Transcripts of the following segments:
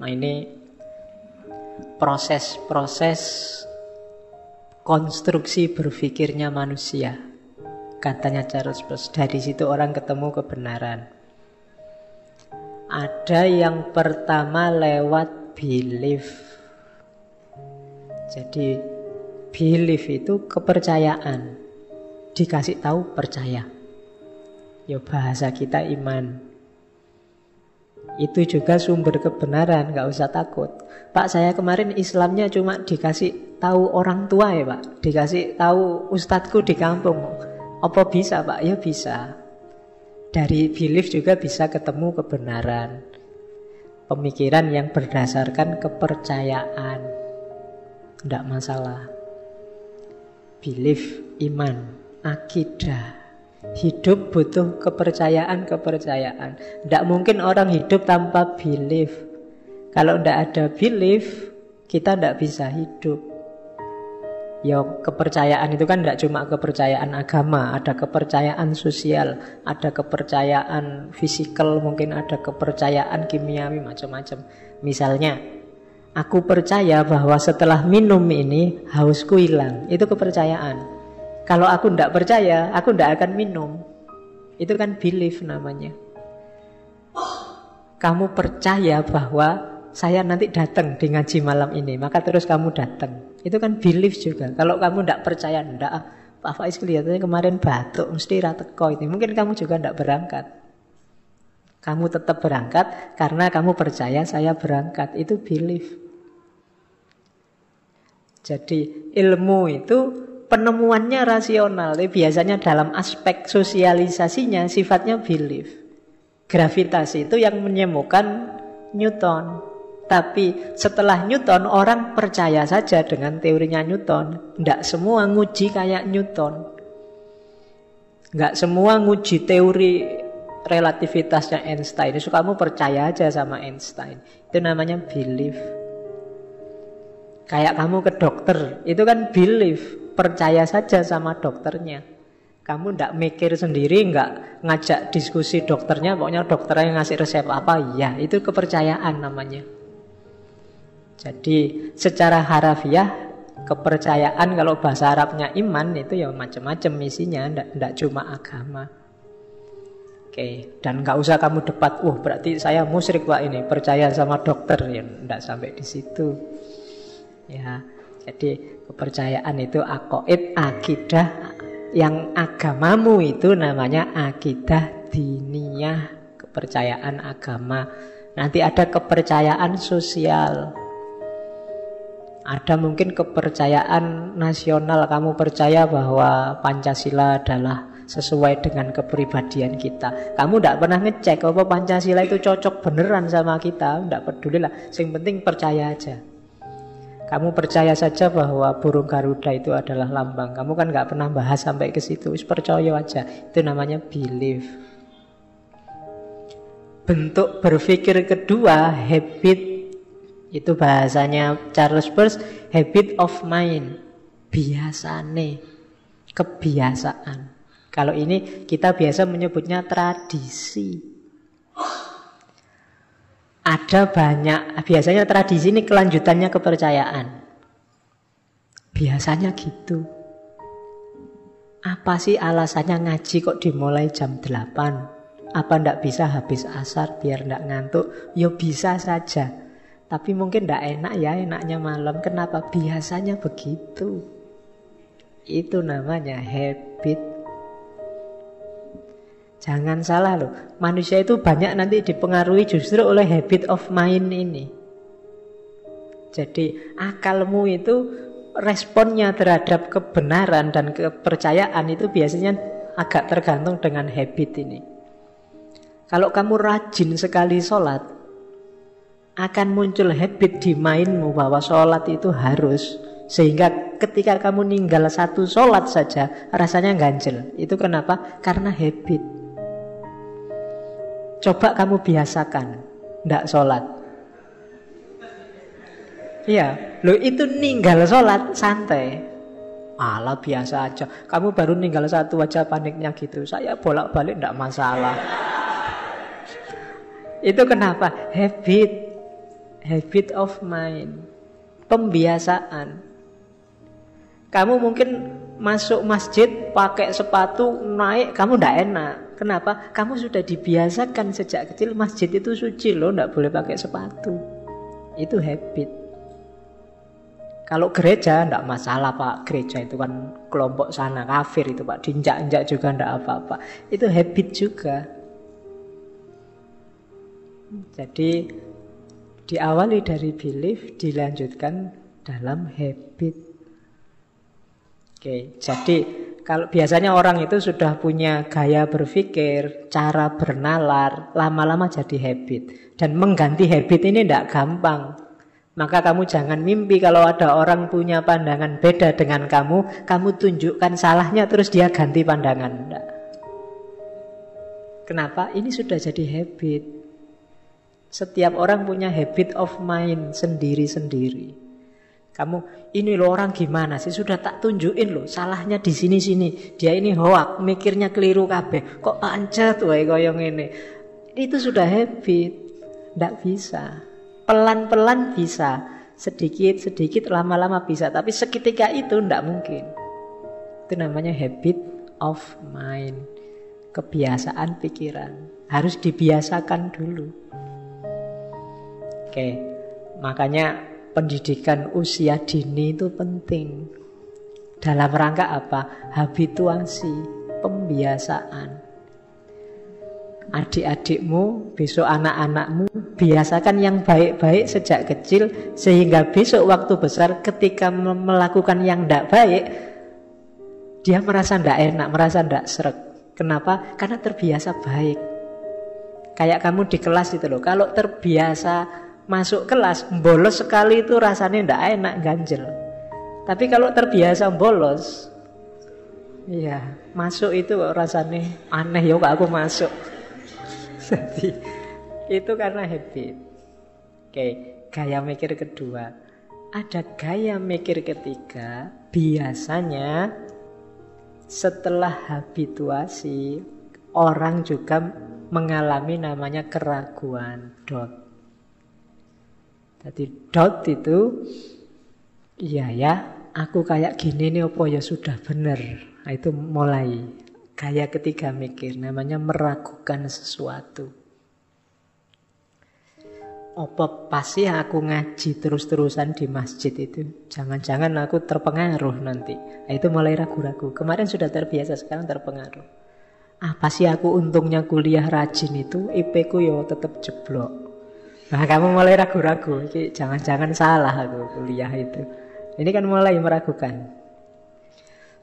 Nah, ini proses-proses konstruksi berpikirnya manusia, katanya Charles Peirce. Dari situ orang ketemu kebenaran. Ada yang pertama lewat belief. Jadi belief itu kepercayaan. Dikasih tahu percaya. Ya bahasa kita iman. Itu juga sumber kebenaran, gak usah takut. Pak, saya kemarin Islamnya cuma dikasih tahu orang tua ya Pak, dikasih tahu ustadzku di kampung. Apa bisa Pak? Ya bisa. Dari belief juga bisa ketemu kebenaran. Pemikiran yang berdasarkan kepercayaan, tidak masalah. Belief, iman, akidah. Hidup butuh kepercayaan. Tidak mungkin orang hidup tanpa belief. Kalau tidak ada belief, kita tidak bisa hidup. Ya, kepercayaan itu kan tidak cuma kepercayaan agama, ada kepercayaan sosial, ada kepercayaan fisikal, mungkin ada kepercayaan kimiawi, macam-macam. Misalnya, aku percaya bahwa setelah minum ini hausku hilang. Itu kepercayaan. Kalau aku tidak percaya, aku tidak akan minum. Itu kan belief namanya. Kamu percaya bahwa saya nanti datang di ngaji malam ini, maka terus kamu datang. Itu kan belief juga. Kalau kamu tidak percaya, tidak, Pak Faiz kelihatannya kemarin batuk, mesti rateko ini. Mungkin kamu juga tidak berangkat. Kamu tetap berangkat karena kamu percaya saya berangkat. Itu belief. Jadi ilmu itu penemuannya rasional, tapi biasanya dalam aspek sosialisasinya sifatnya belief. Gravitasi itu yang menemukan Newton. Tapi setelah Newton, orang percaya saja dengan teorinya Newton. Tidak semua nguji kayak Newton. Tidak semua nguji teori relativitasnya Einstein. So, kamu percaya aja sama Einstein. Itu namanya belief. Kayak kamu ke dokter, itu kan belief. Percaya saja sama dokternya. Kamu tidak mikir sendiri, nggak ngajak diskusi dokternya. Pokoknya dokternya ngasih resep apa, ya itu kepercayaan namanya. Jadi secara harafiah kepercayaan, kalau bahasa Arabnya iman, itu ya macam-macam isinya, tidak cuma agama. Oke, dan nggak usah kamu debat, berarti saya musyrik Pak ini, percaya sama dokter, ya tidak sampai di situ. Ya, jadi kepercayaan itu aqaid, akidah. Yang agamamu itu namanya akidah diniyah, kepercayaan agama. Nanti ada kepercayaan sosial. Ada mungkin kepercayaan nasional. Kamu percaya bahwa Pancasila adalah sesuai dengan kepribadian kita. Kamu tidak pernah ngecek apa Pancasila itu cocok beneran sama kita. Tidak peduli lah, yang penting percaya aja. Kamu percaya saja bahwa burung Garuda itu adalah lambang. Kamu kan nggak pernah bahas sampai ke situ. Percaya aja. Itu namanya belief. Bentuk berpikir kedua, habit. Itu bahasanya Charles Peirce, habit of mind. Biasane, kebiasaan. Kalau ini kita biasa menyebutnya tradisi. Ada banyak, biasanya tradisi ini kelanjutannya kepercayaan. Biasanya gitu. Apa sih alasannya ngaji kok dimulai jam 8? Apa ndak bisa habis asar biar ndak ngantuk? Ya bisa saja. Tapi mungkin ndak enak ya, enaknya malam. Kenapa? Biasanya begitu. Itu namanya habit. Jangan salah loh, manusia itu banyak nanti dipengaruhi justru oleh habit of mind ini. Jadi akalmu itu responnya terhadap kebenaran dan kepercayaan itu biasanya agak tergantung dengan habit ini. Kalau kamu rajin sekali sholat, akan muncul habit di mindmu bahwa sholat itu harus. Sehingga ketika kamu ninggal satu sholat saja rasanya ganjel. Itu kenapa? Karena habit. Coba kamu biasakan ndak sholat. Iya, lo itu ninggal sholat santai. Alah biasa aja. Kamu baru ninggal satu aja paniknya gitu. Saya bolak-balik ndak masalah. Itu kenapa? Habit. Habit of mind. Pembiasaan. Kamu mungkin masuk masjid pakai sepatu naik, kamu ndak enak. Kenapa? Kamu sudah dibiasakan sejak kecil masjid itu suci loh, ndak boleh pakai sepatu. Itu habit. Kalau gereja ndak masalah Pak, gereja itu kan kelompok sana kafir itu Pak, diinjak-injak juga ndak apa-apa. Itu habit juga. Jadi diawali dari belief, dilanjutkan dalam habit. Oke, jadi kalau biasanya orang itu sudah punya gaya berpikir, cara bernalar, lama-lama jadi habit. Dan mengganti habit ini tidak gampang. Maka kamu jangan mimpi kalau ada orang punya pandangan beda dengan kamu tunjukkan salahnya terus dia ganti pandangan. Tidak. Kenapa? Ini sudah jadi habit. Setiap orang punya habit of mind sendiri-sendiri. Kamu, ini loh orang gimana sih? Sudah tak tunjukin loh, salahnya di sini-sini. Dia ini hoak, mikirnya keliru kabeh. Kok pancet wae koyo ngene. Itu sudah habit. Ndak bisa. Pelan-pelan bisa. Sedikit-sedikit lama-lama bisa. Tapi seketika itu ndak mungkin. Itu namanya habit of mind. Kebiasaan pikiran. Harus dibiasakan dulu. Oke, makanya pendidikan usia dini itu penting. Dalam rangka apa? Habituasi, pembiasaan. Adik-adikmu, besok anak-anakmu, biasakan yang baik-baik sejak kecil, sehingga besok waktu besar ketika melakukan yang tidak baik, dia merasa tidak enak, merasa tidak sreg. Kenapa? Karena terbiasa baik. Kayak kamu di kelas itu loh, kalau terbiasa masuk kelas, bolos sekali itu rasanya ndak enak, ganjel. Tapi kalau terbiasa bolos, iya, masuk itu rasanya aneh ya kok aku masuk. Jadi itu karena habit. Oke, gaya mikir kedua. Ada gaya mikir ketiga, biasanya setelah habituasi, orang juga mengalami namanya keraguan. Jadi dot itu, iya ya, aku kayak gini nih apa ya sudah benar. Nah, itu mulai gaya ketiga mikir, namanya meragukan sesuatu. Apa pasti aku ngaji terus-terusan di masjid itu? Jangan-jangan aku terpengaruh nanti. Nah, itu mulai ragu-ragu. Kemarin sudah terbiasa, sekarang terpengaruh. Apa sih aku untungnya kuliah rajin itu, IP ku ya tetap jeblok. Nah, kamu mulai ragu-ragu, jangan-jangan salah aku kuliah itu. Ini kan mulai meragukan.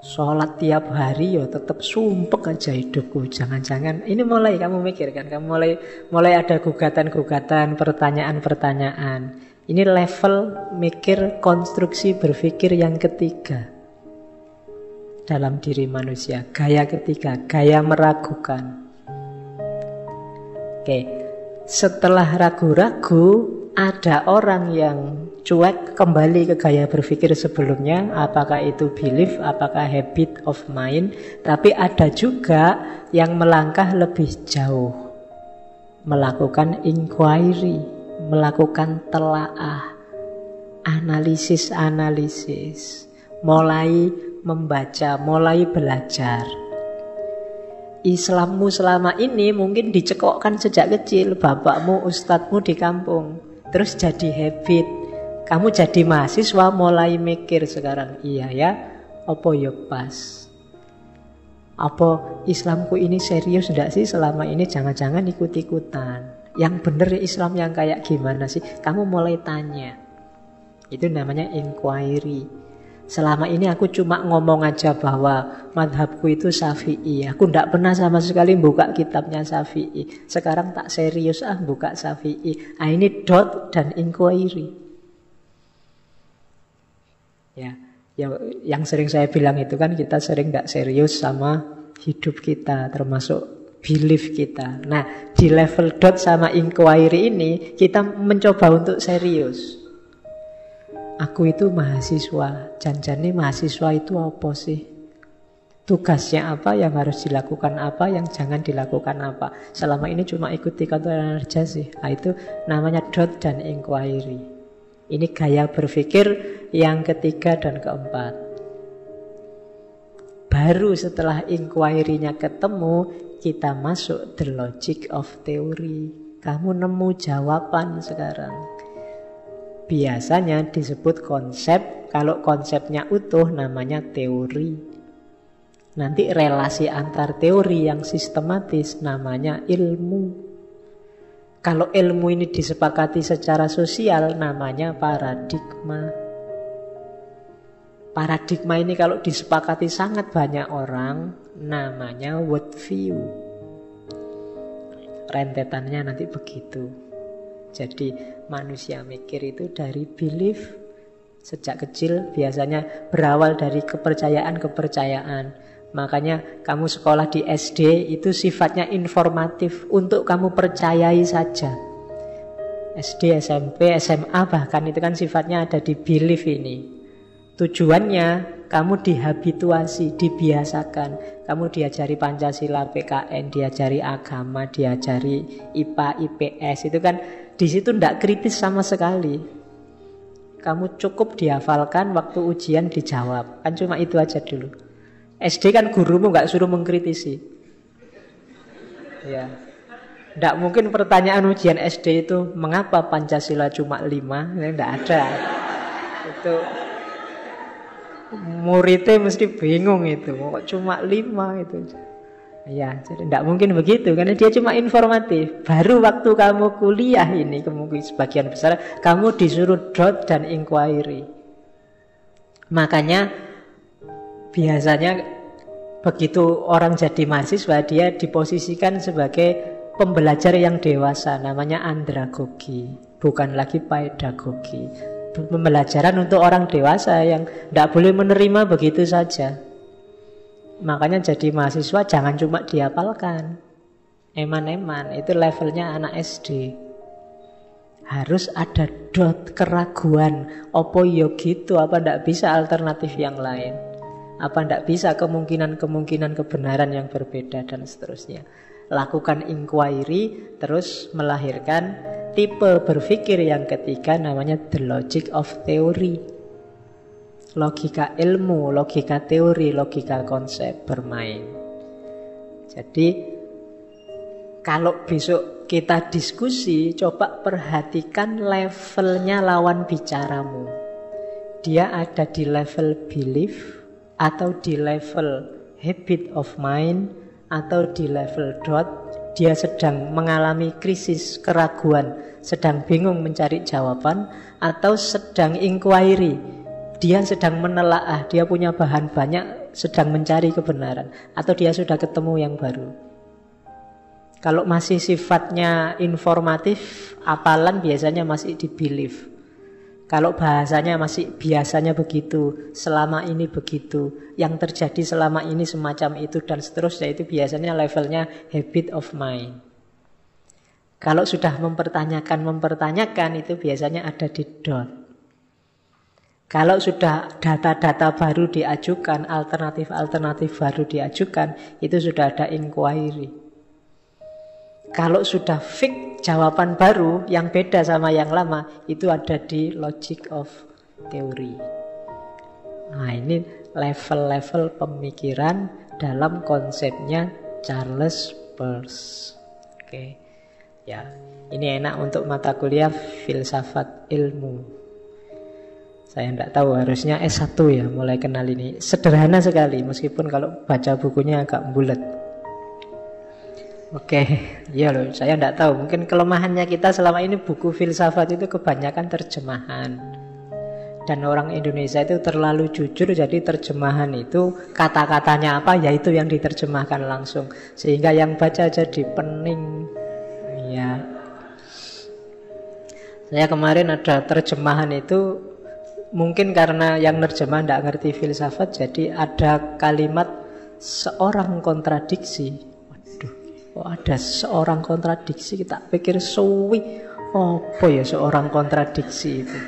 Sholat tiap hari ya tetap sumpek aja hidupku. Jangan-jangan, ini mulai kamu mikir kan, kamu mulai ada gugatan-gugatan, pertanyaan-pertanyaan. Ini level mikir, konstruksi berpikir yang ketiga dalam diri manusia. Gaya ketiga, gaya meragukan. Oke. Setelah ragu-ragu, ada orang yang cuek kembali ke gaya berpikir sebelumnya. Apakah itu belief, apakah habit of mind. Tapi ada juga yang melangkah lebih jauh, melakukan inquiry, melakukan telaah, analisis, mulai membaca, mulai belajar. Islammu selama ini mungkin dicekokkan sejak kecil, bapakmu, ustadzmu di kampung, terus jadi habit. Kamu jadi mahasiswa mulai mikir sekarang, iya ya, apa ya pas? Apa Islamku ini serius enggak sih selama ini? Jangan-jangan ikut-ikutan. Yang bener Islam yang kayak gimana sih? Kamu mulai tanya. Itu namanya inquiry. Selama ini aku cuma ngomong aja bahwa madhabku itu Syafi'i. Aku tidak pernah sama sekali buka kitabnya Syafi'i. Sekarang tak serius buka Syafi'i. Nah, ini dot dan inquiry. Ya, yang sering saya bilang itu kan kita sering tidak serius sama hidup kita, termasuk belief kita. Nah, di level dot sama inquiry ini kita mencoba untuk serius. Aku itu mahasiswa, janjane mahasiswa itu apa sih? tugasnya apa, yang harus dilakukan apa, yang jangan dilakukan apa. Selama ini cuma ikuti kontrol aja sih. Nah, itu namanya doubt dan inquiry. Ini gaya berpikir yang ketiga dan keempat. Baru setelah inquiry-nya ketemu, kita masuk the logic of theory. Kamu nemu jawaban sekarang. Biasanya disebut konsep. Kalau konsepnya utuh namanya teori. Nanti relasi antar teori yang sistematis namanya ilmu. Kalau ilmu ini disepakati secara sosial namanya paradigma. Paradigma ini kalau disepakati sangat banyak orang namanya worldview. Rentetannya nanti begitu. Jadi manusia mikir itu dari belief. Sejak kecil biasanya berawal dari kepercayaan-kepercayaan. Makanya kamu sekolah di SD itu sifatnya informatif untuk kamu percayai saja. SD, SMP, SMA bahkan itu kan sifatnya ada di belief ini. Tujuannya kamu dihabituasi, dibiasakan. Kamu diajari Pancasila, PKN, diajari agama, diajari IPA, IPS. Itu kan di situ tidak kritis sama sekali. Kamu cukup dihafalkan, waktu ujian dijawab. Kan cuma itu aja dulu. SD kan gurumu nggak suruh mengkritisi. Ya. Nggak mungkin pertanyaan ujian SD itu mengapa Pancasila cuma 5? Nggak ada. Itu muridnya mesti bingung itu. Kok cuma 5 itu. Ya, jadi nggak mungkin begitu karena dia cuma informatif. Baru waktu kamu kuliah ini kemungkinan sebagian besar kamu disuruh doubt dan inquiry. Makanya biasanya begitu orang jadi mahasiswa dia diposisikan sebagai pembelajar yang dewasa, namanya andragogi, bukan lagi pedagogi. Pembelajaran untuk orang dewasa yang tidak boleh menerima begitu saja. Makanya jadi mahasiswa jangan cuma dihafalkan, eman-eman, itu levelnya anak SD. Harus ada doubt, keraguan, opo yo gitu, apa tidak bisa alternatif yang lain. Apa tidak bisa kemungkinan-kemungkinan kebenaran yang berbeda dan seterusnya. Lakukan inquiry terus melahirkan tipe berpikir yang ketiga namanya the logic of theory. Logika ilmu, logika teori, logika konsep bermain. Jadi kalau besok kita diskusi, coba perhatikan levelnya lawan bicaramu. Dia ada di level belief atau di level habit of mind, atau di level doubt. Dia sedang mengalami krisis, keraguan, sedang bingung mencari jawaban, atau sedang inquiry. Dia sedang menelaah, dia punya bahan banyak, sedang mencari kebenaran, atau dia sudah ketemu yang baru. Kalau masih sifatnya informatif, hafalan biasanya masih di belief. Kalau bahasanya masih biasanya begitu, selama ini begitu, yang terjadi selama ini semacam itu dan seterusnya, itu biasanya levelnya habit of mind. Kalau sudah mempertanyakan itu biasanya ada di doubt. Kalau sudah data-data baru diajukan, alternatif-alternatif baru diajukan, itu sudah ada inquiry. Kalau sudah fix jawaban baru yang beda sama yang lama, itu ada di logic of theory. Nah, ini level-level pemikiran dalam konsepnya Charles Peirce. Oke. Ya, ini enak untuk mata kuliah filsafat ilmu. Saya tidak tahu, harusnya S1 ya mulai kenal ini. Sederhana sekali meskipun kalau baca bukunya agak bulat. Oke, ya loh, saya tidak tahu. Mungkin kelemahannya kita selama ini buku filsafat itu kebanyakan terjemahan. Dan orang Indonesia itu terlalu jujur, jadi terjemahan itu kata-katanya apa, ya itu yang diterjemahkan langsung. Sehingga yang baca jadi pening. Ya. Saya kemarin ada terjemahan itu, mungkin karena yang nerjemah tidak ngerti filsafat, jadi ada kalimat seorang kontradiksi. Oh, ada seorang kontradiksi, kita pikir suwi. Apa ya seorang kontradiksi itu?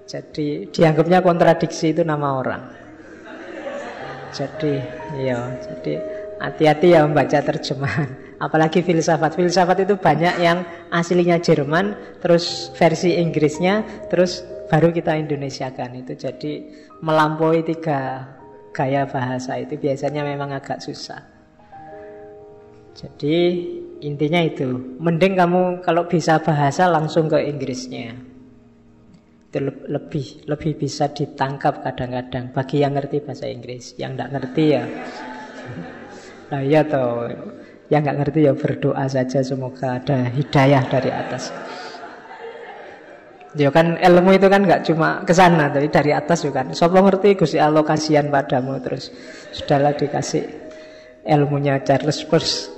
Jadi dianggapnya kontradiksi itu nama orang. Jadi, iya, jadi hati-hati ya membaca terjemahan. Apalagi filsafat. Filsafat itu banyak yang aslinya Jerman, terus versi Inggrisnya, terus baru kita Indonesiakan. Itu jadi melampaui 3 gaya bahasa itu biasanya memang agak susah. Jadi intinya itu, mending kamu kalau bisa bahasa langsung ke Inggrisnya. Itu lebih bisa ditangkap kadang-kadang bagi yang ngerti bahasa Inggris. Yang nggak ngerti ya, nah iya toh, yang nggak ngerti ya berdoa saja semoga ada hidayah dari atas. Ya kan ilmu itu kan nggak cuma ke sana, tapi dari atas juga kan. Sapa ngerti Gusti Allah kasihan padamu, terus sudahlah dikasih ilmunya Charles Peirce.